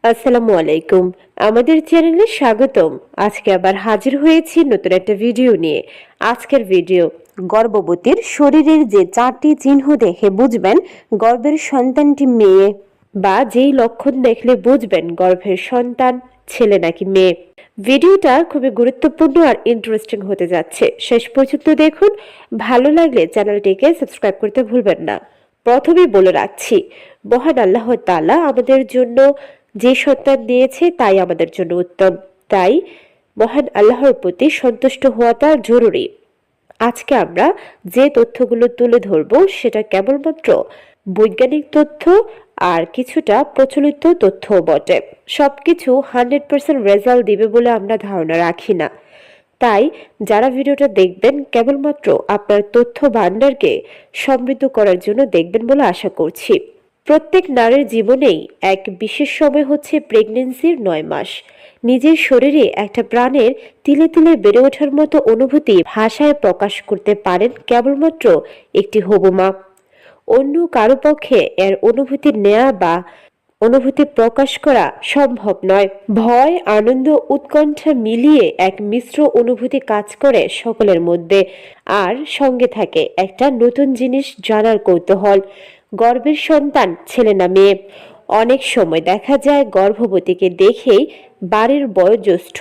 আসসালামু আলাইকুম। আমাদের চ্যানেলে স্বাগতম। আজকে আবার হাজির হয়েছি নতুন একটা ভিডিও নিয়ে। আজকের ভিডিও গর্ভবতীর শরীরের যে 4টি চিহ্ন দেখে বুঝবেন গর্ভের সন্তানটি মেয়ে, বা যেই লক্ষণ দেখলে বুঝবেন গর্ভের সন্তান ছেলে নাকি মেয়ে। ভিডিওটা খুবই গুরুত্বপূর্ণ আর ইন্টারেস্টিং হতে যাচ্ছে, শেষ পর্যন্ত দেখুন। ভালো লাগলে চ্যানেলটিকে সাবস্ক্রাইব করতে ভুলবেন না। প্রথমেই বলে রাখছি, মহান আল্লাহ তাআলা আমাদের জন্য যে সন্তান দিয়েছে তাই আমাদের জন্য উত্তম। তাই মহান আল্লাহর প্রতি সন্তুষ্ট হওয়াটা জরুরি। আজকে আমরা যে তথ্যগুলো তুলে ধরবো সেটা কেবলমাত্র বৈজ্ঞানিক তথ্য আর কিছুটা প্রচলিত তথ্য বটে। সবকিছু 100% রেজাল্ট দিবে বলে আমরা ধারণা রাখি না। তাই যারা ভিডিওটা দেখবেন কেবলমাত্র আপনার তথ্য ভান্ডারকে সমৃদ্ধ করার জন্য দেখবেন বলে আশা করছি। প্রত্যেক নারীর জীবনেই এক বিশেষ সময় হচ্ছে প্রেগন্যান্সির 9 মাস। নিজের শরীরে একটা প্রাণের তিলে তিলে বেড়ে ওঠার মতো অনুভূতি ভাষায় প্রকাশ করতে পারেন কেবলমাত্র একটি হবু মা। অন্য কারো পক্ষে এর অনুভূতি নেয়া বা অনুভূতি প্রকাশ করা সম্ভব নয়। ভয়, আনন্দ, উৎকণ্ঠা মিলিয়ে এক মিশ্র অনুভূতি কাজ করে সকলের মধ্যে। আর সঙ্গে থাকে একটা নতুন জিনিস জানার কৌতূহল, গর্ভের সন্তান ছেলে না মেয়ে। অনেক সময় দেখা যায় গর্ভবতীকে দেখেই বাড়ির বয়োজ্যেষ্ঠ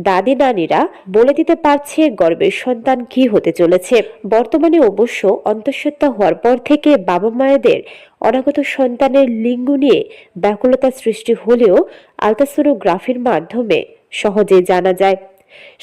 দাদি নানিরা বলে দিতে পারছে গর্ভের সন্তান কি হতে চলেছে। বর্তমানে অবশ্য অন্তঃসত্ত্বা হওয়ার পর থেকে বাবা মায়েদের অনাগত সন্তানের লিঙ্গ নিয়ে ব্যাকুলতা সৃষ্টি হলেও আলট্রাসোনোগ্রাফির মাধ্যমে সহজে জানা যায়।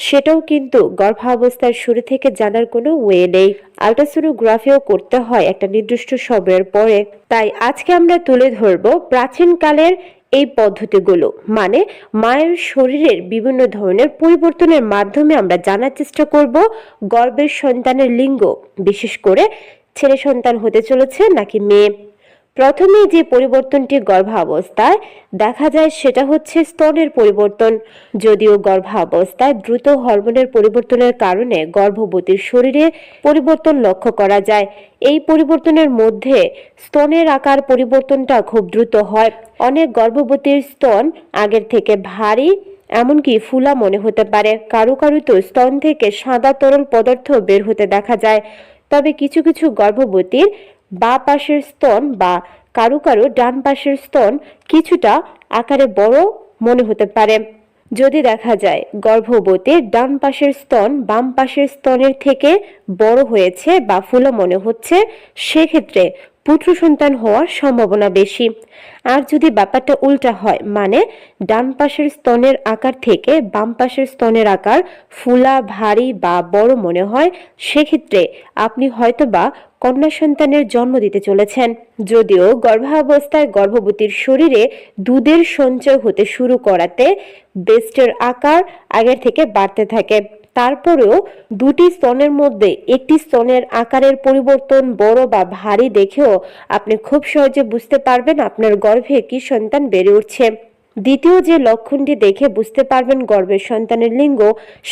সেটাও কিন্তু গর্ভাবস্থার শুরু থেকে জানার কোনো ওয়ে নেই। আলট্রাসোনোগ্রাফিও করতে হয় একটা নির্দিষ্ট সময়ের পরে। তাই আজকে আমরা তুলে ধরবো প্রাচীনকালের এই পদ্ধতিগুলো, মানে মায়ের শরীরের বিভিন্ন ধরনের পরিবর্তনের মাধ্যমে আমরা জানার চেষ্টা করব গর্ভের সন্তানের লিঙ্গ, বিশেষ করে ছেলে সন্তান হতে চলেছে নাকি মেয়ে। প্রথমে যে পরিবর্তনটি গর্ভাবস্থায় দেখা যায় সেটা হচ্ছে স্তনের পরিবর্তন। যদিও গর্ভাবস্থায় দ্রুত হরমোনের পরিবর্তনের কারণে গর্ভবতীর শরীরে পরিবর্তন লক্ষ্য করা যায়। এই পরিবর্তনের মধ্যে স্তনের আকার পরিবর্তনটা খুব দ্রুত হয়। অনেক গর্ভবতীর স্তন আগের থেকে ভারী, এমনকি ফুলা মনে হতে পারে। কারো কারো তো স্তন থেকে সাদা তরল পদার্থ বের হতে দেখা যায়। তবে কিছু কিছু গর্ভবতীর বাঁ পাশের স্তন বা কারো কারো ডান পাশের স্তন কিছুটা আকারে বড় মনে হতে পারে। যদি দেখা যায় গর্ভবতীর ডান পাশের স্তন বাম পাশের স্তনের থেকে বড় হয়েছে বা ফুলো মনে হচ্ছে, সেক্ষেত্রে পুত্র সন্তান হওয়ার সম্ভাবনা বেশি। আর যদি ব্যাপারটা উল্টা হয়, মানে ডান পাশের স্তনের আকার থেকে বাম পাশের স্তনের আকার ফুলা, ভারী বা বড় মনে হয়, সেক্ষেত্রে আপনি হয়তোবা কন্যা সন্তানের জন্ম দিতে চলেছেন। যদিও গর্ভাবস্থায় গর্ভবতীর শরীরে দুধের সঞ্চয় হতে শুরু করাতে ব্রেস্টের আকার আগের থেকে বাড়তে থাকে, তারপরেও দুটি স্তনের মধ্যে একটি স্তনের আকারের পরিবর্তন বড় বা ভারী দেখেও আপনি খুব সহজে বুঝতে পারবেন আপনার গর্ভে কি সন্তান বেড়ে উঠছে। দ্বিতীয় যে লক্ষণটি দেখে বুঝতে পারবেন গর্ভের সন্তানের লিঙ্গ,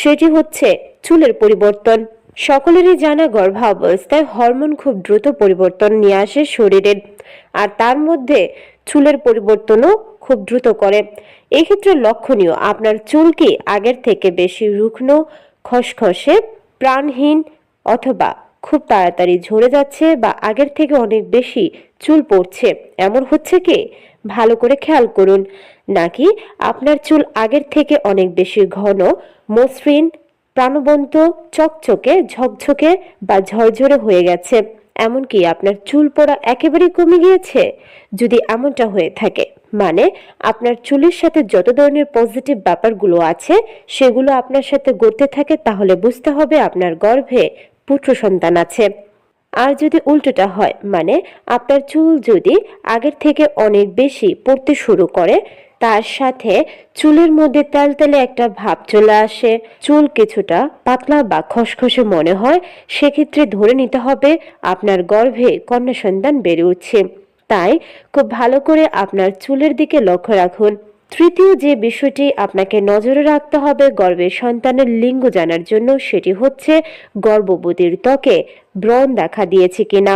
সেটি হচ্ছে চুলের পরিবর্তন। সকলেরই জানা গর্ভাবস্থায় হরমোন খুব দ্রুত পরিবর্তন নিয়ে আসে শরীরের, আর তার মধ্যে চুলের পরিবর্তনও খুব দ্রুত করে। এক্ষেত্রে লক্ষণীয় আপনার চুল কি আগের থেকে বেশি রুগ্ন, খসখসে, প্রাণহীন, অথবা খুব তাড়াতাড়ি ঝরে যাচ্ছে, বা আগের থেকে অনেক বেশি চুল পড়ছে, এমন হচ্ছে কি? ভালো করে খেয়াল করুন। নাকি আপনার চুল আগের থেকে অনেক বেশি ঘন, মসৃণ, প্রাণবন্ত, চকচকে, ঝকঝকে বা ঝরঝরে হয়ে গেছে, এমনকি আপনার চুল পড়া একেবারে কমে গিয়েছে। যদি এমনটা হয়ে থাকে, মানে আপনার চুলের সাথে যত ধরনের পজিটিভ ব্যাপারগুলো আছে সেগুলো আপনার সাথে ঘটতে থাকে, তাহলে বুঝতে হবে আপনার গর্ভে পুত্র সন্তান আছে। আর যদি উল্টোটা হয়, মানে আপনার চুল যদি আগের থেকে অনেক বেশি পড়তে শুরু করে, তার সাথে চুলের মধ্যে তেলতেলে একটা ভাব চলে আসে, চুল কিছুটা পাতলা বা খসখসে মনে হয়, সেক্ষেত্রে ধরে নিতে হবে আপনার গর্ভে কন্যা সন্তান বেড়ে উঠছে। তাই খুব ভালো করে আপনার চুলের দিকে লক্ষ্য রাখুন। তৃতীয় যে বিষয়টি আপনাকে নজরে রাখতে হবে গর্ভের সন্তানের লিঙ্গ জানার জন্য, সেটি হচ্ছে গর্ভবতীর ত্বকে ব্রণ দেখা দিয়েছে কিনা।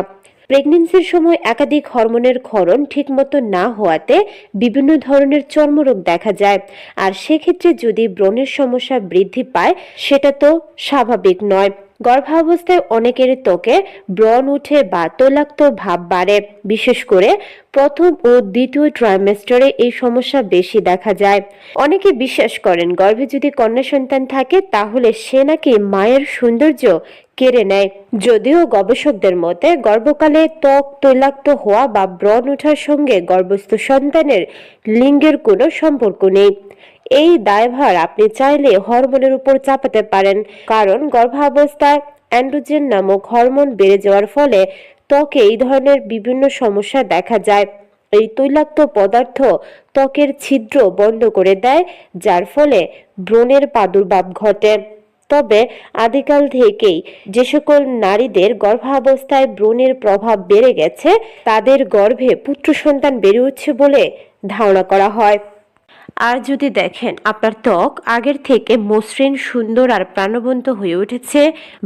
প্রেগন্যান্সির সময় একাধিক হরমোনের ক্ষরণ ঠিকমতো না হওয়াতে বিভিন্ন ধরনের চর্মরোগ দেখা যায়। আর সেক্ষেত্রে যদি ব্রণের সমস্যা বৃদ্ধি পায় সেটা তো স্বাভাবিক নয়। গর্ভাবস্থায় অনেকের ত্বকে ব্রণ উঠে বা তৈলাক্ত ভাব বাড়ে, বিশেষ করে প্রথম ও দ্বিতীয় ট্রাইমেস্টারে এই সমস্যা বেশি দেখা যায়। অনেকে বিশ্বাস করেন গর্ভে যদি কন্যা সন্তান থাকে তাহলে সে নাকি মায়ের সৌন্দর্য কেড়ে নেয়। যদিও গবেষকদের মতে গর্ভকালে ত্বক তৈলাক্ত হওয়া বা ব্রণ ওঠার সঙ্গে গর্ভস্থ সন্তানের লিঙ্গের কোনো সম্পর্ক নেই। এই দায়ভার আপনি চাইলে হরমোনের উপর চাপাতে পারেন, কারণ গর্ভাবস্থায় অ্যান্ড্রোজেন নামক হরমোন বেড়ে যাওয়ার ফলে ত্বকে এই ধরনের বিভিন্ন সমস্যা দেখা যায়। এই তৈলাক্ত পদার্থ ত্বকের ছিদ্র বন্ধ করে দেয়, যার ফলে ব্রণের প্রাদুর্ভাব ঘটে। তবে আদিকাল থেকেই যে সকল নারীদের গর্ভাবস্থায় ব্রণের প্রভাব বেড়ে গেছে তাদের গর্ভে পুত্র সন্তান বেড়ে উঠছে বলে ধারণা করা হয়। আর যদি দেখেন আপনার ত্বক আগের থেকে মসৃণ, সুন্দর আর প্রাণবন্ত হয়ে উঠেছে,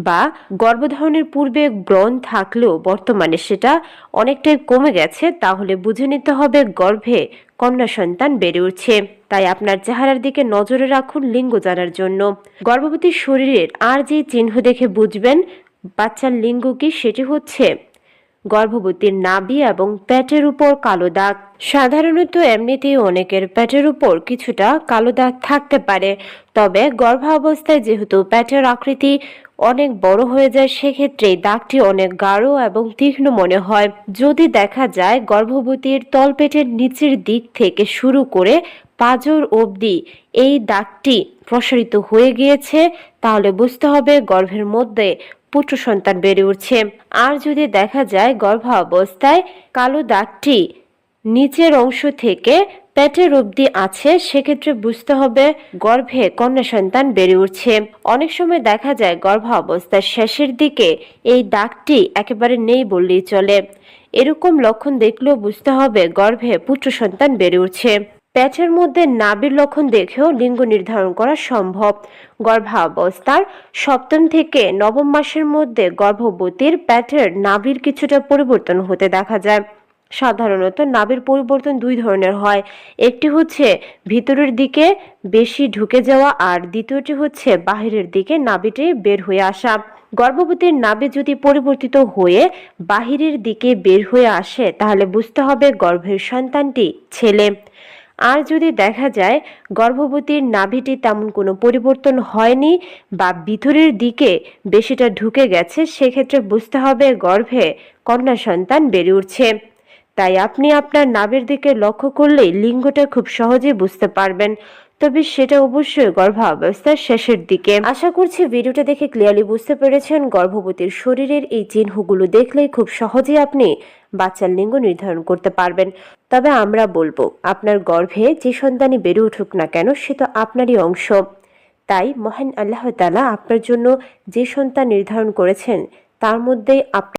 বা গর্ভধারণের পূর্বে ব্রণ থাকলেও বর্তমানে সেটা অনেকটাই কমে গেছে, তাহলে বুঝে নিতে হবে গর্ভে কন্যা সন্তান বেড়ে উঠছে। তাই আপনার চেহারার দিকে নজরে রাখুন লিঙ্গ জানার জন্য। গর্ভবতী শরীরের আর যে চিহ্ন দেখে বুঝবেন বাচ্চার লিঙ্গ কি, সেটি হচ্ছে গর্ভবতীর নাভি এবং পেটের উপর কালো দাগ। সাধারণত এমনিতেই অনেকের পেটের উপর কিছুটা কালো দাগ থাকতে পারে, তবে গর্ভাবস্থায় যেহেতু পেটের আকৃতি অনেক বড় হয়ে যায় সেক্ষেত্রে দাগটি অনেক গাঢ় এবং তীক্ষ্ণ মনে হয়। যদি দেখা যায় গর্ভবতীর তলপেটের নিচের দিক থেকে শুরু করে পাঁজর অবধি এই দাগটি প্রসারিত হয়ে গিয়েছে, তাহলে বুঝতে হবে গর্ভের মধ্যে পুত্র সন্তান বেড়ে উঠছে। আর যদি দেখা যায় গর্ভাবস্থায় কালো দাগটি নিচের অংশ থেকে পেটের অবধি আছে, সেক্ষেত্রে বুঝতে হবে গর্ভে কন্যা সন্তান বেড়ে উঠছে। অনেক সময় দেখা যায় গর্ভাবস্থার শেষের দিকে এই দাগটি একেবারে নেই বললেই চলে। এরকম লক্ষণ দেখলেও বুঝতে হবে গর্ভে পুত্র সন্তান বেড়ে উঠছে। পেটের মধ্যে নাভির লক্ষণ দেখেও লিঙ্গ নির্ধারণ করা সম্ভব। গর্ভাবস্থার সপ্তম থেকে নবম মাসের মধ্যে গর্ভবতীর পেটের নাভির কিছুটা পরিবর্তন হতে দেখা যায়। সাধারণত নাভির পরিবর্তন দুই ধরনের হয়, একটি হচ্ছে ভিতরের দিকে বেশি ঢুকে যাওয়া আর দ্বিতীয়টি হচ্ছে বাহিরের দিকে নাভিটি বের হয়ে আসা। গর্ভবতীর নাভি যদি পরিবর্তিত হয়ে বাহিরের দিকে বের হয়ে আসে তাহলে বুঝতে হবে গর্ভের সন্তানটি ছেলে। আর যদি দেখা যায় গর্ভবতীর নাভিটি তেমন কোনো পরিবর্তন হয়নি বা ভিতরের দিকে বেশিটা ঢুকে গেছে, সেক্ষেত্রে বুঝতে হবে গর্ভে কন্যা সন্তান বেড়ে উঠছে। তাই আপনি আপনার নাভির দিকে লক্ষ্য করলেই লিঙ্গটা খুব সহজেই বুঝতে পারবেন, তবে সেটা অবশ্যই গর্ভাবস্থার শেষের দিকে। আশা করছি ভিডিওটা দেখে ক্লিয়ারলি বুঝতে পেরেছেন গর্ভবতীর শরীরের এই চিহ্নগুলো দেখলেই খুব সহজেই আপনি বাচ্চার লিঙ্গ নির্ধারণ করতে পারবেন। তবে আমরা বলবো আপনার গর্ভে যে সন্তানই বেড়ে উঠুক না কেন সে তো আপনারই অংশ। তাই মহান আল্লাহ তাআলা আপনার জন্য যে সন্তান নির্ধারণ করেছেন তার মধ্যেই